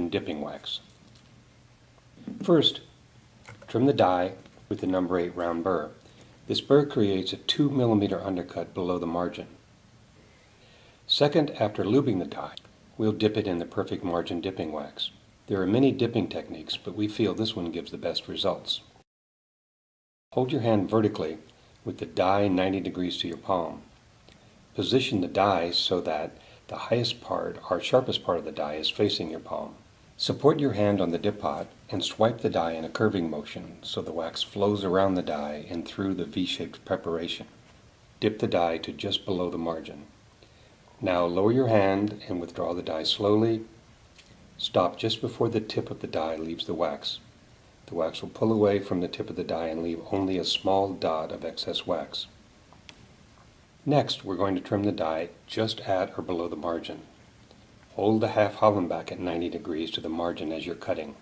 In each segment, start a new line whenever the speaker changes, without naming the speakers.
dipping wax. First, trim the die with the number 8 round burr. This burr creates a 2 mm undercut below the margin. Second, after lubing the die, we'll dip it in the perfect margin dipping wax. There are many dipping techniques, but we feel this one gives the best results. Hold your hand vertically with the die 90 degrees to your palm. Position the die so that the highest part, or sharpest part of the die, is facing your palm. Support your hand on the dip pot and swipe the die in a curving motion so the wax flows around the die and through the V-shaped preparation. Dip the die to just below the margin. Now lower your hand and withdraw the die slowly. Stop just before the tip of the die leaves the wax. The wax will pull away from the tip of the die and leave only a small dot of excess wax. Next, we're going to trim the die just at or below the margin. Hold the half Holland back at 90 degrees to the margin as you're cutting.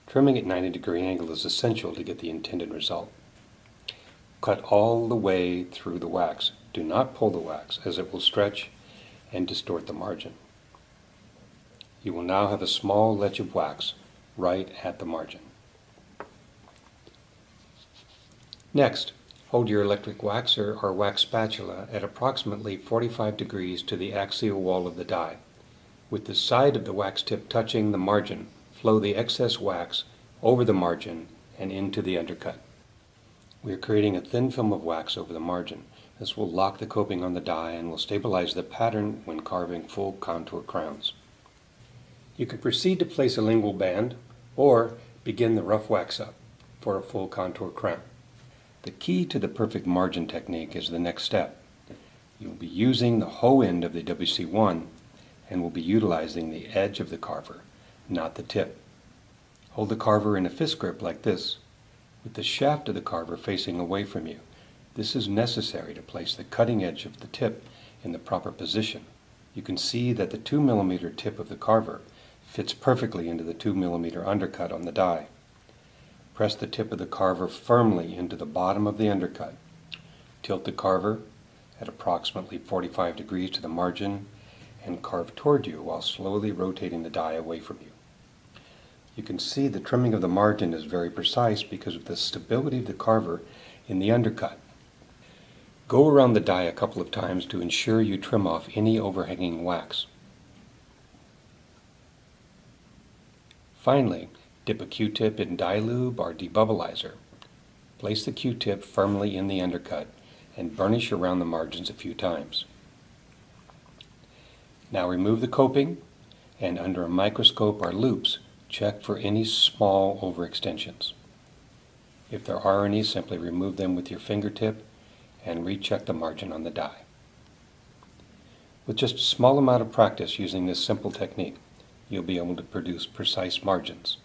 Trimming at 90-degree angle is essential to get the intended result. Cut all the way through the wax. Do not pull the wax, as it will stretch and distort the margin. You will now have a small ledge of wax right at the margin. Next, hold your electric waxer or wax spatula at approximately 45 degrees to the axial wall of the die. With the side of the wax tip touching the margin, flow the excess wax over the margin and into the undercut. We are creating a thin film of wax over the margin. This will lock the coping on the die and will stabilize the pattern when carving full contour crowns. You can proceed to place a lingual band or begin the rough wax up for a full contour crown. The key to the perfect margin technique is the next step. You will be using the hoe end of the WC1 and will be utilizing the edge of the carver, not the tip. Hold the carver in a fist grip like this, with the shaft of the carver facing away from you. This is necessary to place the cutting edge of the tip in the proper position. You can see that the 2 mm tip of the carver fits perfectly into the 2 mm undercut on the die. Press the tip of the carver firmly into the bottom of the undercut. Tilt the carver at approximately 45 degrees to the margin and carve toward you while slowly rotating the die away from you. You can see the trimming of the margin is very precise because of the stability of the carver in the undercut. Go around the die a couple of times to ensure you trim off any overhanging wax. Finally, dip a Q-tip in die lube or debubblizer. Place the Q-tip firmly in the undercut and burnish around the margins a few times. Now remove the coping and under a microscope or loupes, check for any small overextensions. If there are any, simply remove them with your fingertip and recheck the margin on the die. With just a small amount of practice using this simple technique, you'll be able to produce precise margins.